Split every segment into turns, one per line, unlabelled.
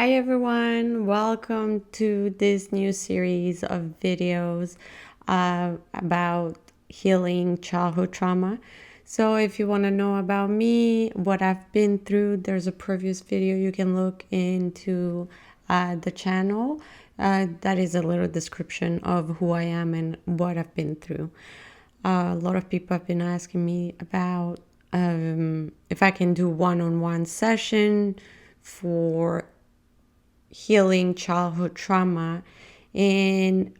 Hi everyone, welcome to this new series of videos about healing childhood trauma. So if you want to know about me, what I've been through, there's a previous video you can look into the channel. That is a little description of who I am and what I've been through. A lot of people have been asking me about if I can do one-on-one session for healing childhood trauma, and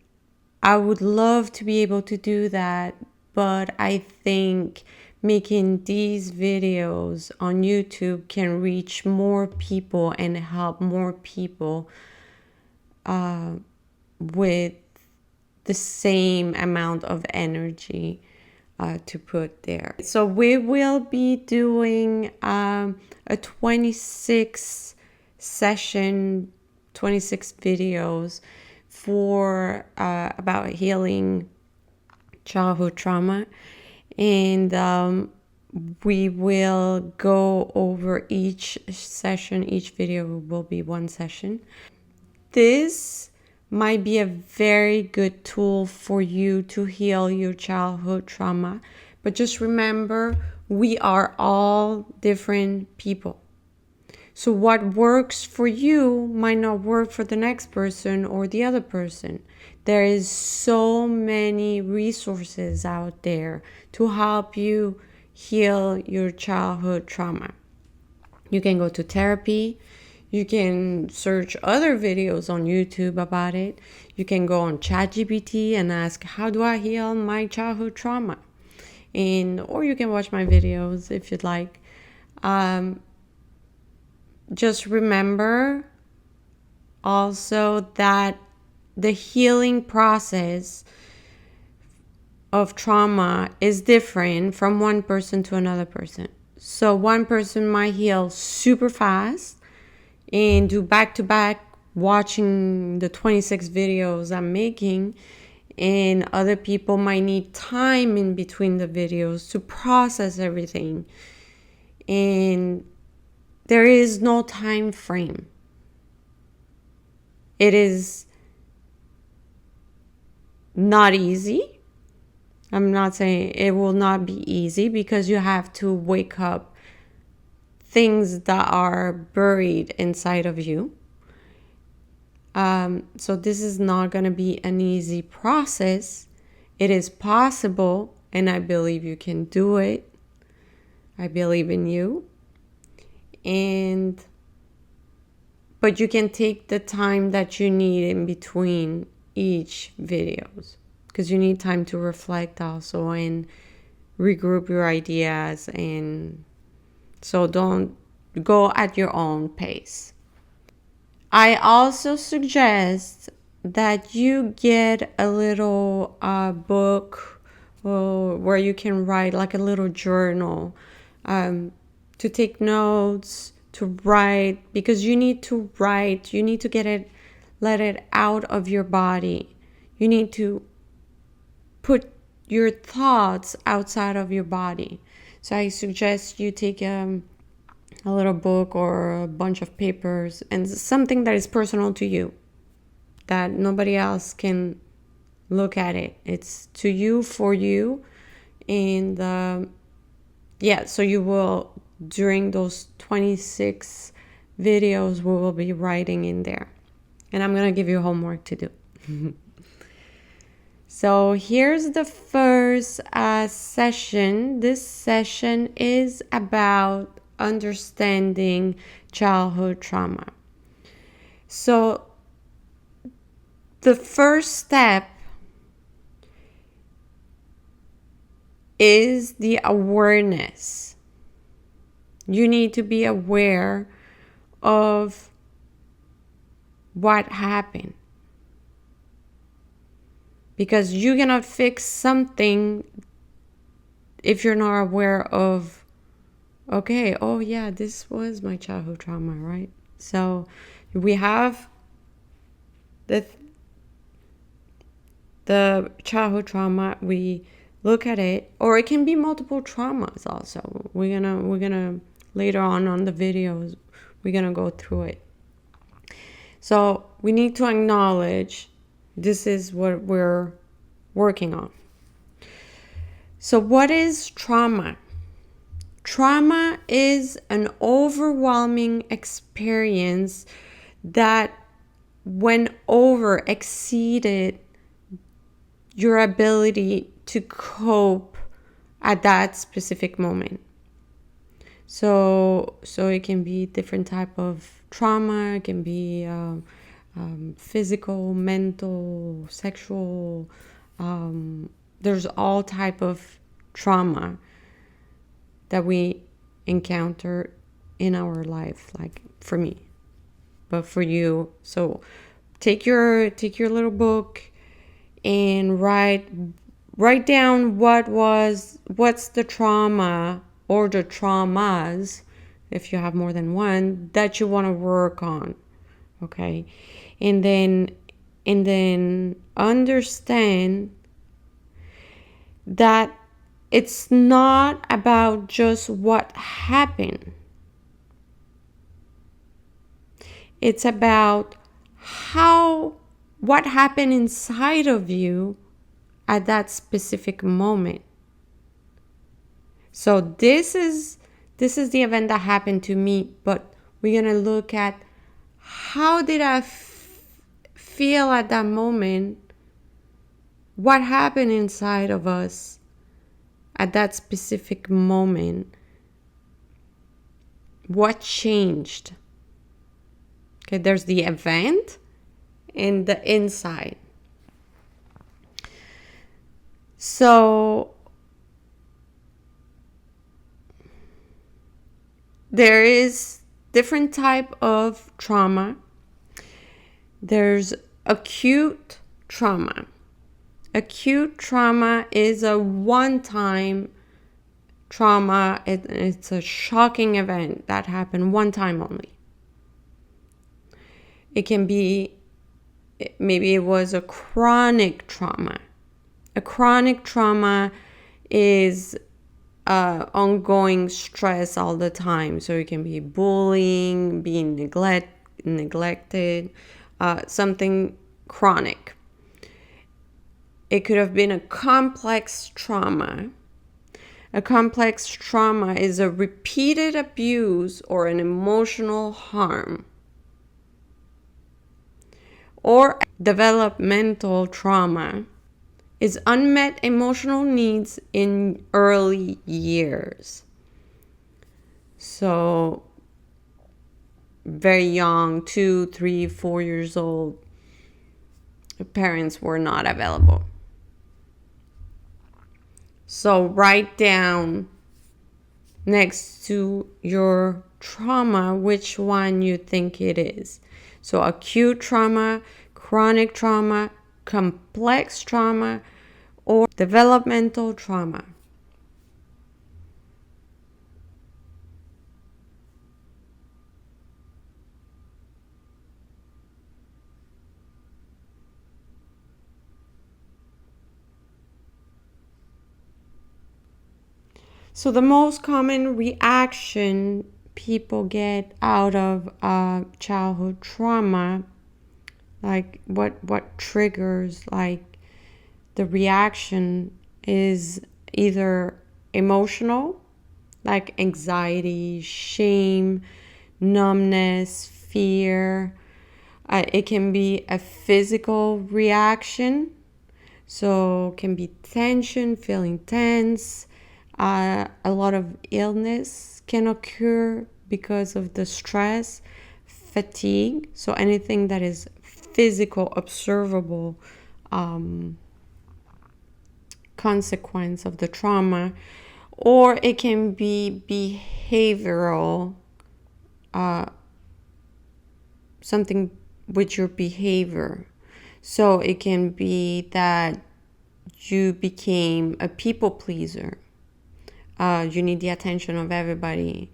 I would love to be able to do that, but I think making these videos on YouTube can reach more people and help more people with the same amount of energy to put there. So we will be doing a 26 session, 26 videos for about healing childhood trauma, and we will go over each session. Each video will be one session. This might be a very good tool for you to heal your childhood trauma, but just remember, we are all different people. So what works for you might not work for the next person or the other person. There is so many resources out there to help you heal your childhood trauma. You can go to therapy. You can search other videos on YouTube about it. You can go on ChatGPT and ask, how do I heal my childhood trauma? Or you can watch my videos if you'd like. Just remember also that the healing process of trauma is different from one person to another person. So one person might heal super fast and do back-to-back watching the 26 videos I'm making, and other people might need time in between the videos to process everything, and there is no time frame. It is not easy. I'm not saying it will not be easy, because you have to wake up things that are buried inside of you. So this is not going to be an easy process. It is possible, and I believe you can do it. I believe in you. But you can take the time that you need in between each videos, because you need time to reflect also and regroup your ideas, and so don't go at your own pace. I also suggest that you get a little book where you can write, like a little journal, to take notes, to write, because you need to write. You need to let it out of your body. You need to put your thoughts outside of your body. So I suggest you take a little book or a bunch of papers, and something that is personal to you, that nobody else can look at it. It's to you, for you. And so you will, during those 26 videos, we will be writing in there, and I'm gonna give you homework to do. So here's the first session. This session is about understanding childhood trauma. So the first step is the awareness. You need to be aware of what happened, because you cannot fix something if you're not aware of, okay, oh yeah, this was my childhood trauma, right? So we have the childhood trauma. We look at it, or it can be multiple traumas also. We're gonna later on the videos, we're gonna go through it. So we need to acknowledge this is what we're working on. So what is trauma? Trauma is an overwhelming experience that went over, exceeded your ability to cope at that specific moment. So it can be different type of trauma. It can be physical, mental, sexual. There's all type of trauma that we encounter in our life, like for me, but for you. So take your little book and write down what's the trauma or the traumas, if you have more than one, that you want to work on. Okay. And then understand that it's not about just what happened. It's about what happened inside of you at that specific moment. So this is the event that happened to me, but we're going to look at how did I feel at that moment? What happened inside of us at that specific moment? What changed? Okay, there's the event and the inside. So there is different type of trauma. There's acute trauma. Acute trauma is a one-time trauma. It's a shocking event that happened one time only. It can be, maybe it was a chronic trauma. A chronic trauma is ongoing stress all the time. So it can be bullying, being neglected, something chronic. It could have been a complex trauma. A complex trauma is a repeated abuse or an emotional harm. Or developmental trauma is unmet emotional needs in early years. So very young, 2, 3, 4 years old, parents were not available. So write down next to your trauma which one you think it is. So acute trauma, chronic trauma, complex trauma, or developmental trauma. So the most common reaction people get out of childhood trauma, like what triggers like the reaction, is either emotional, like anxiety, shame, numbness, fear. It can be a physical reaction, so it can be tension, feeling tense. A lot of illness can occur because of the stress, fatigue. So anything that is physical, observable consequence of the trauma. Or it can be behavioral, something with your behavior. So it can be that you became a people pleaser. You need the attention of everybody.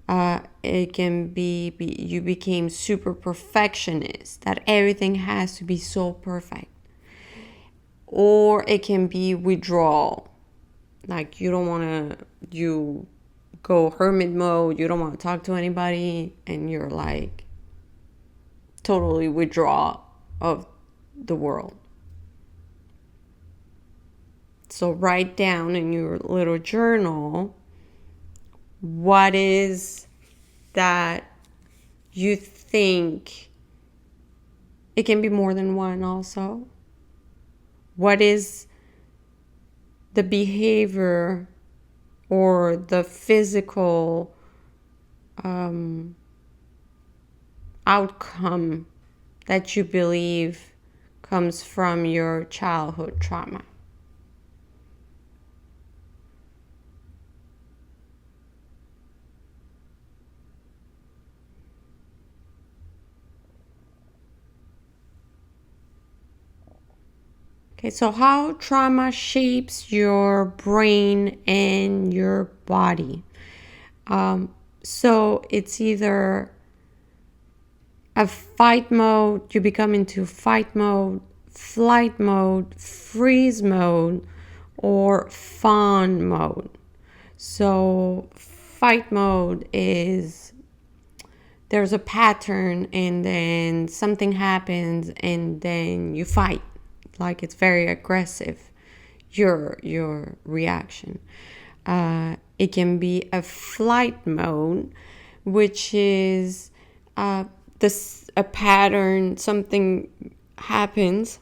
It can be you became super perfectionist, that everything has to be so perfect. Or it can be withdrawal, like you go hermit mode, you don't want to talk to anybody, and you're like totally withdraw of the world. So write down in your little journal, what is that you think, it can be more than one also. What is the behavior or the physical outcome that you believe comes from your childhood trauma? Okay, so how trauma shapes your brain and your body. So it's either a fight mode, you become into fight mode, flight mode, freeze mode, or fawn mode. So fight mode is there's a pattern and then something happens and then you fight. Like it's very aggressive, your reaction. It can be a flight mode, which is a pattern, something happens,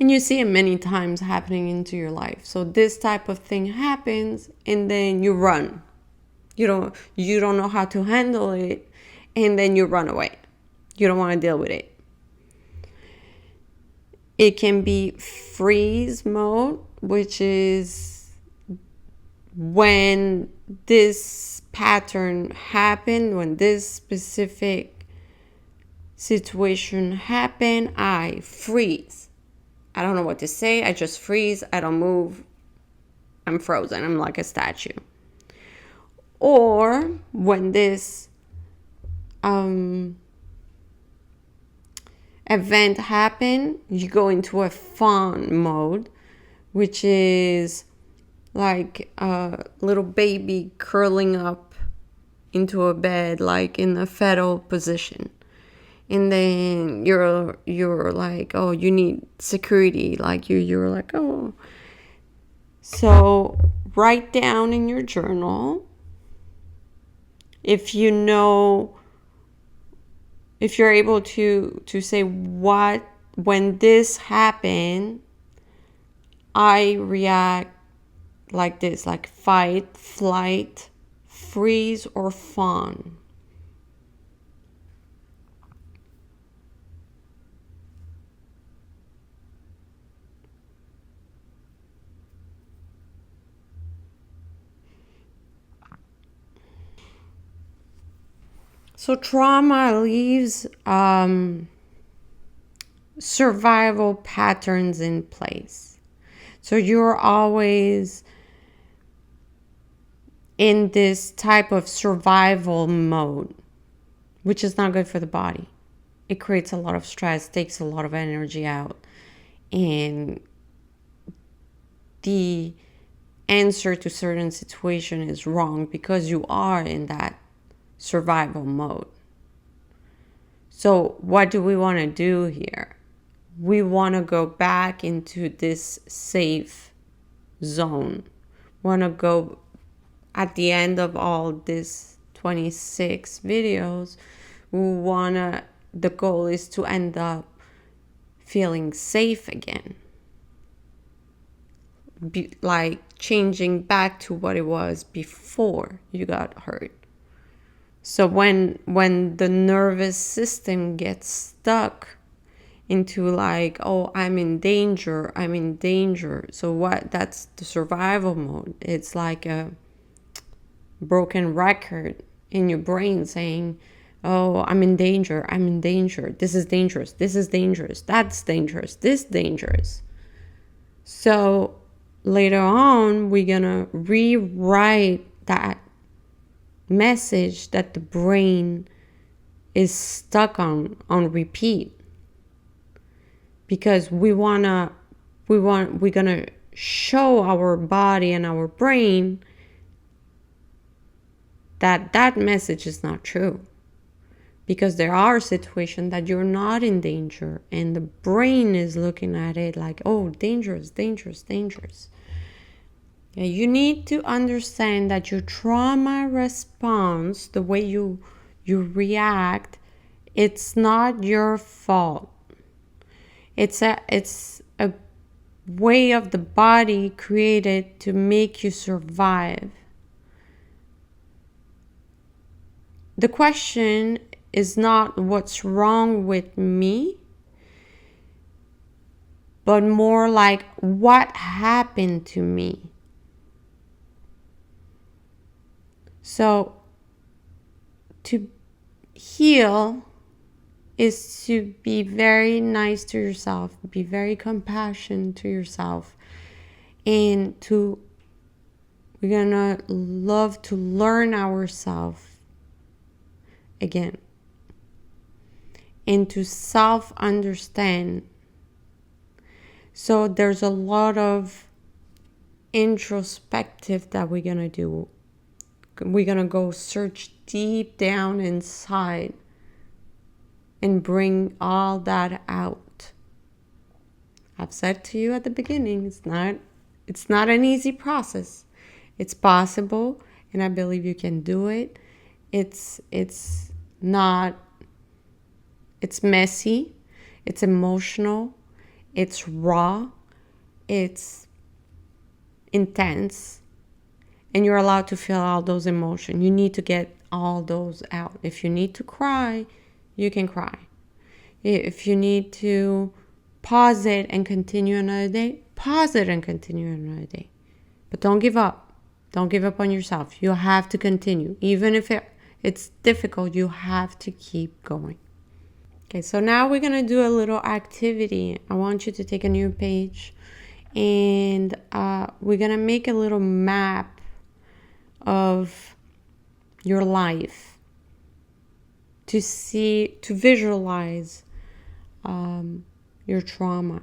and you see it many times happening into your life. So this type of thing happens, and then you run. You don't know how to handle it, and then you run away. You don't want to deal with it. It can be freeze mode, which is when this pattern happened, when this specific situation happened, I freeze. I don't know what to say. I just freeze. I don't move. I'm frozen. I'm like a statue. Or when this event happen, you go into a fawn mode, which is like a little baby curling up into a bed, like in a fetal position. And then you're like, oh, you need security. Like you're like, oh. So write down in your journal, if you know, if you're able to say when this happened, I react like this, like fight, flight, freeze, or fawn. So trauma leaves survival patterns in place. So you're always in this type of survival mode, which is not good for the body. It creates a lot of stress, takes a lot of energy out, and the answer to certain situation is wrong because you are in that survival mode. So what do we want to do here? We want to go back into this safe zone. Want to go at the end of all this 26 videos, the goal is to end up feeling safe again. Like changing back to what it was before you got hurt. So when the nervous system gets stuck into like, oh, I'm in danger. So that's the survival mode. It's like a broken record in your brain saying, oh, I'm in danger. This is dangerous. That's dangerous. This dangerous. So later on, we're gonna rewrite that message that the brain is stuck on repeat, because we're gonna show our body and our brain that message is not true. because there are situations that you're not in danger and the brain is looking at it like, oh, dangerous, dangerous, dangerous. You need to understand that your trauma response, the way you react, it's not your fault. It's a way of the body created to make you survive. The question is not what's wrong with me, but more like what happened to me. So to heal is to be very nice to yourself, be very compassionate to yourself, and we're gonna love to learn ourselves again, and to self-understand. So there's a lot of introspective that we're gonna do. We're gonna go search deep down inside and bring all that out. I've said to you at the beginning, it's not an easy process. It's possible, and I believe you can do it. It's messy, it's emotional, it's raw, it's intense, and you're allowed to feel all those emotions. You need to get all those out. If you need to cry, you can cry. If you need to pause it and continue another day, pause it and continue another day. But don't give up. Don't give up on yourself. You have to continue. Even if it's difficult, you have to keep going. Okay, so now we're going to do a little activity. I want you to take a new page, and we're going to make a little map of your life to visualize your trauma,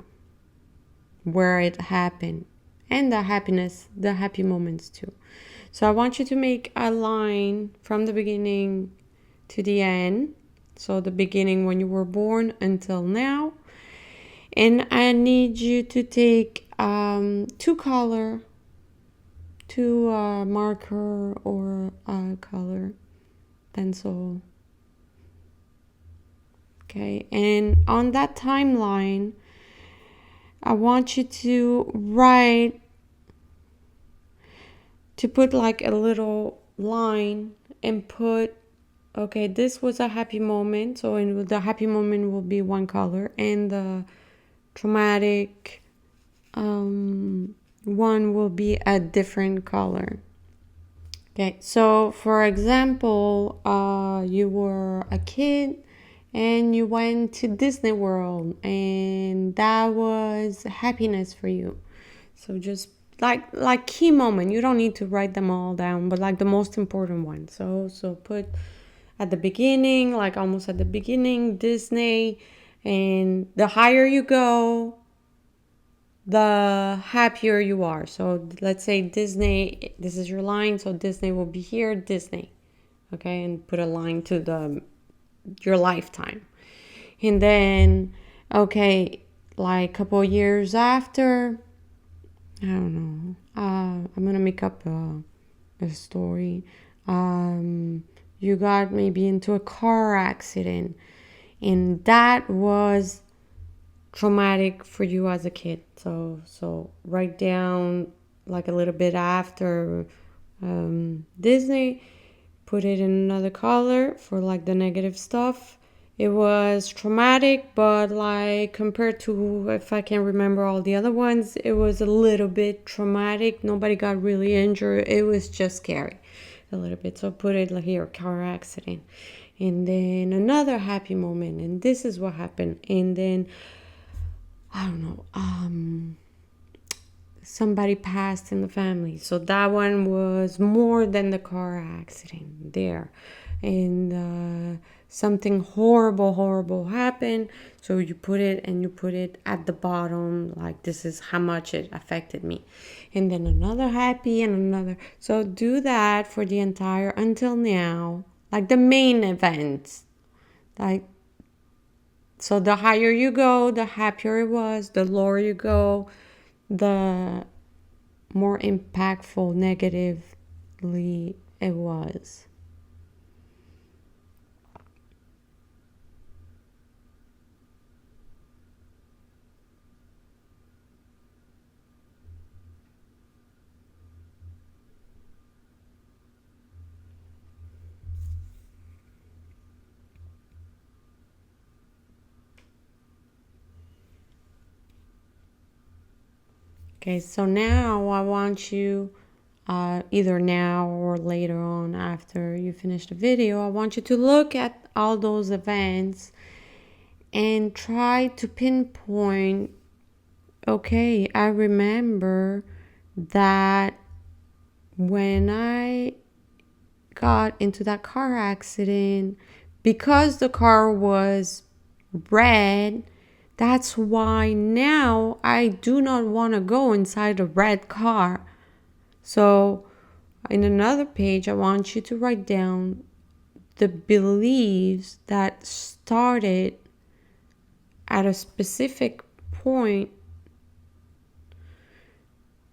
where it happened, and the happy moments too. So I want you to make a line from the beginning to the end. So the beginning when you were born until now. And I need you to take two marker or color pencil. Okay, and on that timeline, I want you to put like a little line and put, okay, this was a happy moment. So the happy moment will be one color, and the traumatic one will be a different color. Okay, so for example, you were a kid and you went to Disney World, and that was happiness for you. So just like key moment. You don't need to write them all down, but like the most important one. So put at the beginning, like almost at the beginning, Disney, and the higher you go, the happier you are. So let's say Disney, this is your line, so Disney will be here, Disney. Okay, and put a line to your lifetime. And then, okay, like a couple of years after, I don't know, I'm gonna make up a story. You got maybe into a car accident, and that was traumatic for you as a kid. So write down like a little bit after Disney, put it in another color for like the negative stuff. It was traumatic, but like compared to, if I can remember all the other ones, it was a little bit traumatic. Nobody got really injured. It was just scary a little bit. So put it like here, car accident. And then another happy moment, and this is what happened. And then I don't know, somebody passed in the family. So that one was more than the car accident there. And something horrible happened. So you put it at the bottom, like this is how much it affected me. And then another happy and another. So do that for the entire until now, like the main events. Like, so the higher you go, the happier it was. The lower you go, the more impactful negatively it was. Okay, so now I want you, either now or later on after you finish the video, I want you to look at all those events and try to pinpoint, okay, I remember that when I got into that car accident, because the car was red, that's why now I do not want to go inside a red car. So in another page, I want you to write down the beliefs that started at a specific point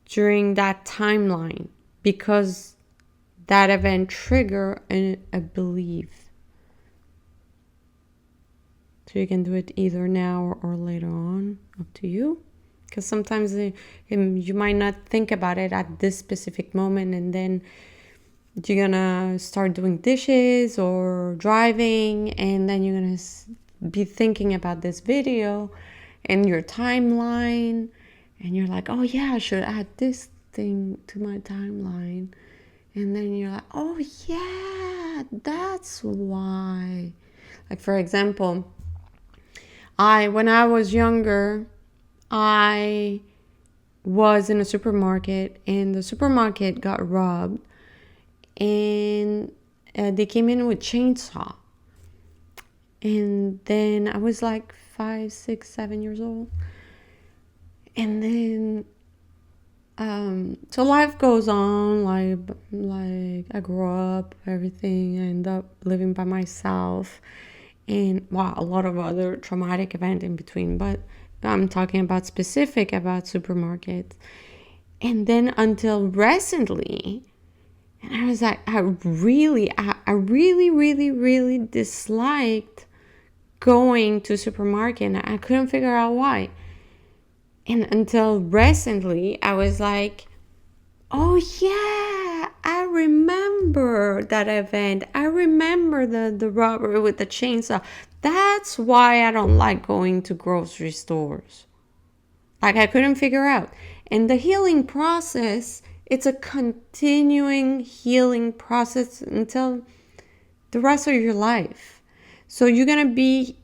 during that timeline, because that event triggered a belief. So you can do it either now or later on, up to you. Because sometimes you might not think about it at this specific moment, and then you're gonna start doing dishes or driving, and then you're gonna be thinking about this video and your timeline, and you're like, oh yeah, I should add this thing to my timeline. And then you're like, oh yeah, that's why. Like, for example, when I was younger, I was in a supermarket, and the supermarket got robbed, and they came in with chainsaw. And then I was like 5, 6, 7 years old. And then so life goes on, like I grew up, everything. I end up living by myself, and a lot of other traumatic events in between, but I'm talking about specific about supermarkets. And then until recently, and I was like, I really, really disliked going to supermarket, and I couldn't figure out why. And until recently, I was like, oh yeah, I remember that event. I remember the robbery with the chainsaw. That's why I don't like going to grocery stores. Like, I couldn't figure out. And the healing process, it's a continuing healing process until the rest of your life. So you're going to be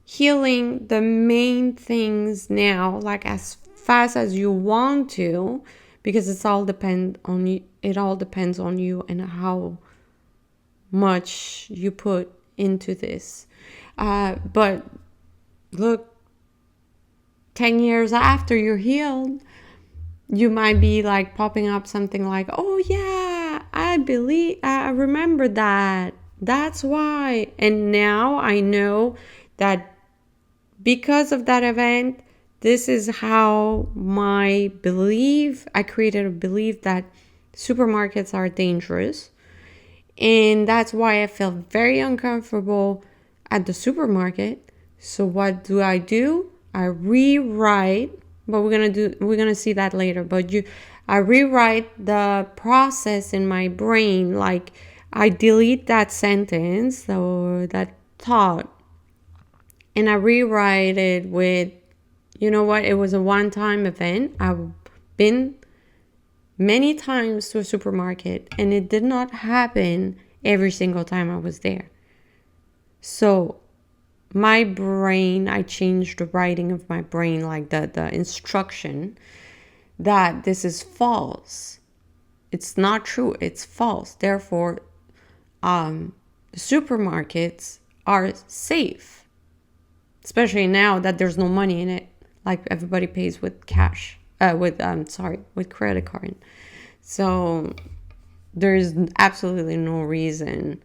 healing the main things now, like as fast as you want to, because it all depends on you. It all depends on you and how much you put into this. But look, 10 years after you're healed, you might be like popping up something like, oh yeah, I remember that. That's why. And now I know that because of that event, this is how I created a belief that supermarkets are dangerous. And that's why I felt very uncomfortable at the supermarket. So what do? I rewrite, but we're gonna see that later. But I rewrite the process in my brain. Like, I delete that sentence or that thought, and I rewrite it with, you know what, it was a one-time event. I've been many times to a supermarket, and it did not happen every single time I was there. So my brain, I changed the writing of my brain, like the instruction, that this is false. It's not true. It's false. Therefore, the supermarkets are safe, especially now that there's no money in it. Like, everybody pays with cash, with credit card. So there's absolutely no reason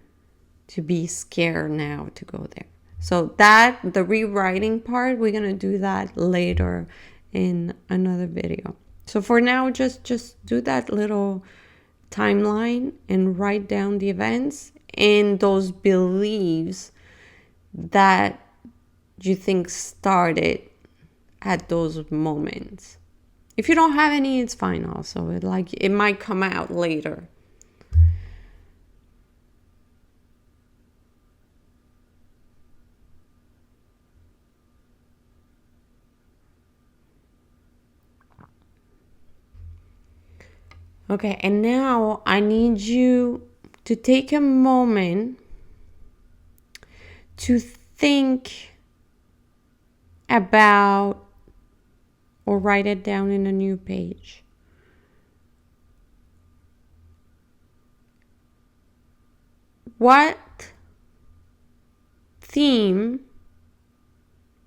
to be scared now to go there. So that, the rewriting part, we're going to do that later in another video. So for now, just do that little timeline and write down the events and those beliefs that you think started at those moments. If you don't have any, it's fine also. It might come out later. Okay, and now I need you to take a moment to think about, or write it down in a new page. What theme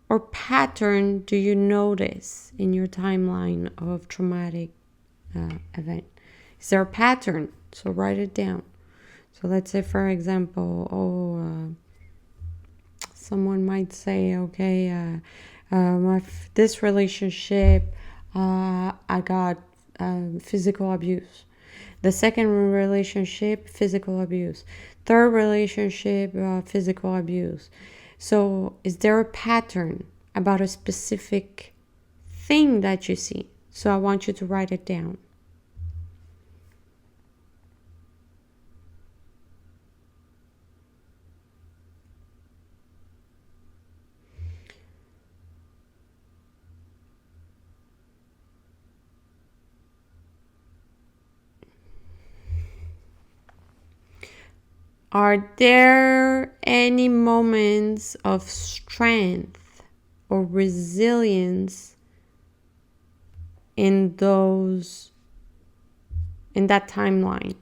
or pattern do you notice in your timeline of traumatic event? Is there a pattern? So write it down. So let's say, for example, someone might say, okay, this relationship, I got physical abuse. The second relationship, physical abuse. Third relationship, physical abuse. So is there a pattern about a specific thing that you see? So I want you to write it down. Are there any moments of strength or resilience in that timeline?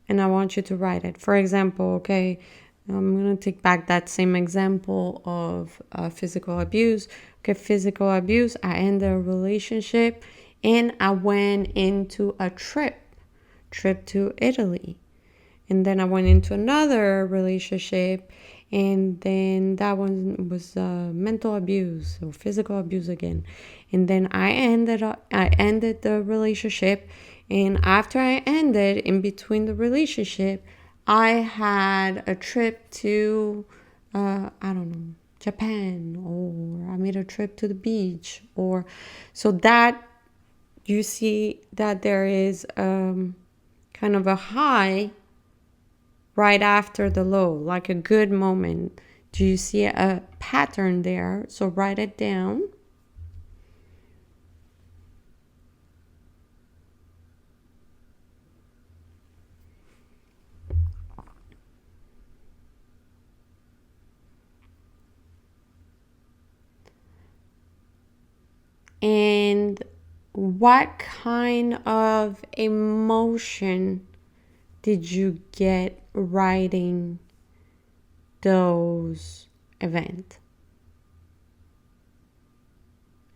And I want you to write it. For example, okay, I'm going to take back that same example of physical abuse. Okay, physical abuse, I ended a relationship and I went into a trip to Italy. And then I went into another relationship, and then that one was mental abuse or physical abuse again. And then I ended the relationship, and after I ended, in between the relationship, I had a trip to, I don't know, Japan, or I made a trip to the beach, or so that you see that there is kind of a high right after the low, like a good moment. Do you see a pattern there? So write it down. And what kind of emotion did you get writing those events?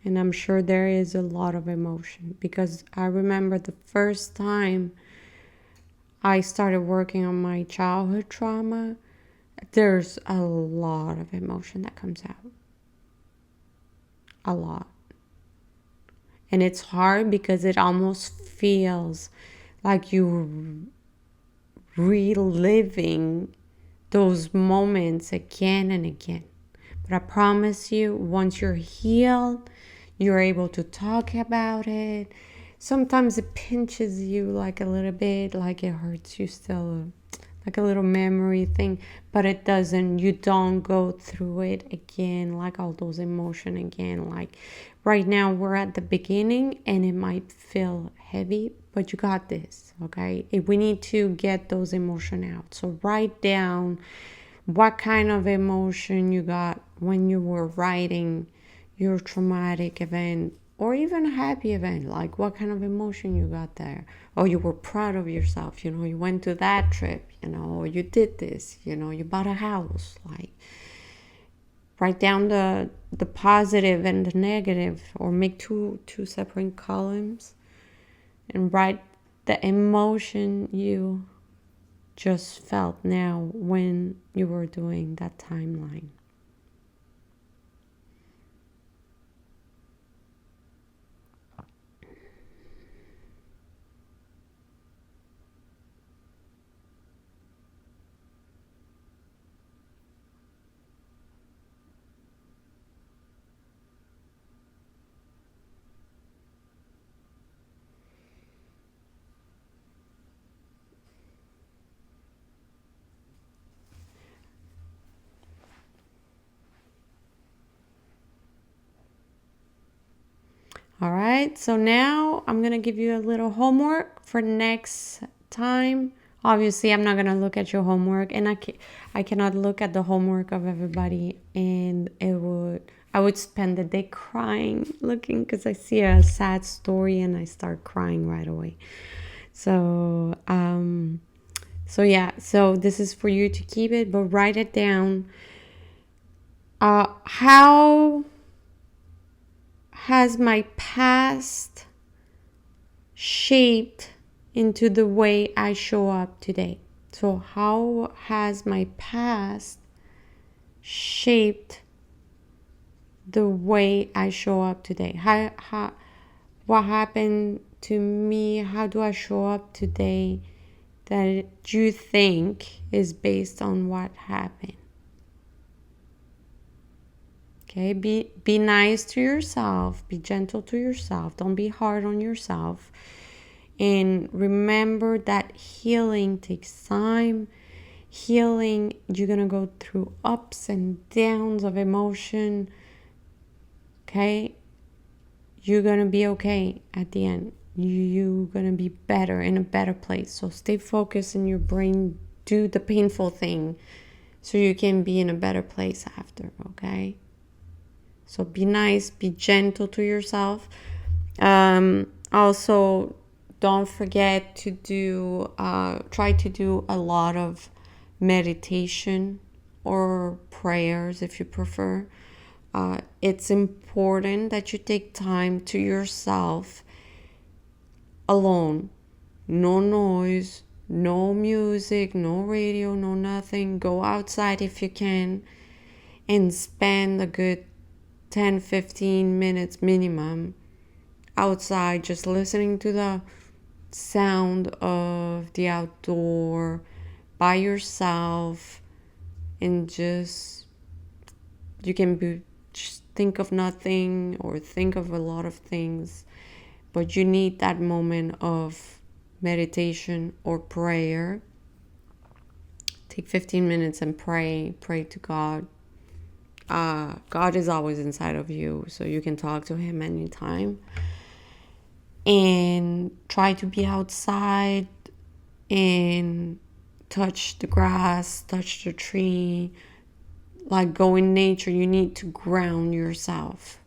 And I'm sure there is a lot of emotion, because I remember the first time I started working on my childhood trauma, there's a lot of emotion that comes out. A lot. And it's hard because it almost feels like you're reliving those moments again and again. But I promise you, once you're healed, you're able to talk about it. Sometimes it pinches you like a little bit, like it hurts you still, like a little memory thing, but it doesn't. You don't go through it again, like all those emotions again. Like right now we're at the beginning and it might feel heavy, but you got this, okay? We need to get those emotions out. So write down what kind of emotion you got when you were writing your traumatic event, or even a happy event. Like what kind of emotion you got there. Or you were proud of yourself, you went to that trip, or you did this, you bought a house. Like write down the positive and the negative, or make two separate columns and write the emotion you just felt now when you were doing that timeline. All right, so now I'm gonna give you a little homework for next time. Obviously, I'm not gonna look at your homework, and I cannot look at the homework of everybody, and I would spend the day crying looking, because I see a sad story and I start crying right away. So so this is for you to keep it, but write it down. How has my past shaped into the way I show up today? So how has my past shaped the way I show up today? What happened to me? How do I show up today that you think is based on what happened? Okay, be nice to yourself, be gentle to yourself, don't be hard on yourself. And remember that healing takes time. Healing, you're gonna go through ups and downs of emotion. Okay? You're gonna be okay at the end. You're gonna be better, in a better place. So stay focused in your brain, do the painful thing so you can be in a better place after, okay? So be nice, be gentle to yourself. Also, don't forget to try to do a lot of meditation or prayers if you prefer. It's important that you take time to yourself alone. No noise, no music, no radio, no nothing. Go outside if you can and spend a good 10-15 minutes minimum outside, just listening to the sound of the outdoor by yourself, and just just think of nothing or think of a lot of things, but you need that moment of meditation or prayer. Take 15 minutes and pray to God. God is always inside of you, so you can talk to him anytime. And try to be outside and touch the grass, touch the tree, like go in nature. You need to ground yourself.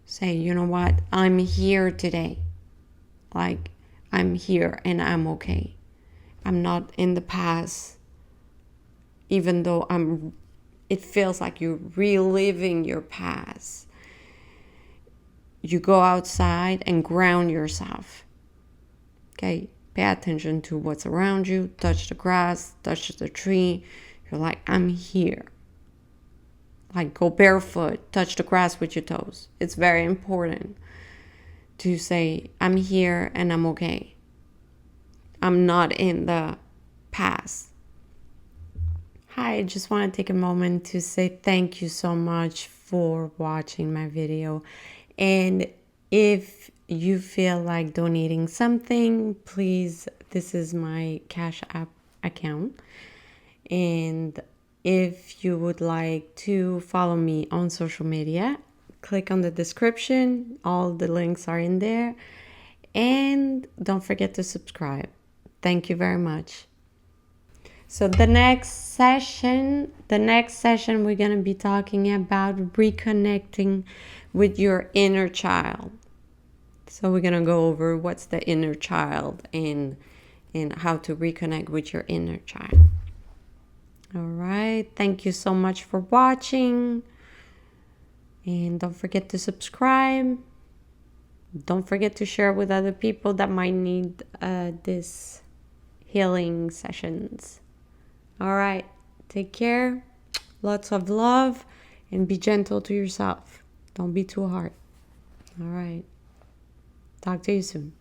Say, you know what? I'm here today. Like, I'm here and I'm okay. I'm not in the past, even though it feels like you're reliving your past. You go outside and ground yourself. Okay? Pay attention to what's around you. Touch the grass, touch the tree. You're like, I'm here. Like, go barefoot, touch the grass with your toes. It's very important to say, I'm here and I'm okay. I'm not in the past. Hi, I just want to take a moment to say thank you so much for watching my video. And if you feel like donating something, please, this is my Cash App account. And if you would like to follow me on social media, click on the description. All the links are in there. And don't forget to subscribe. Thank you very much. So the next session, we're going to be talking about reconnecting with your inner child. So we're going to go over what's the inner child and how to reconnect with your inner child. All right. Thank you so much for watching. And don't forget to subscribe. Don't forget to share with other people that might need this healing sessions. All right. Take care. Lots of love and be gentle to yourself. Don't be too hard. All right. Talk to you soon.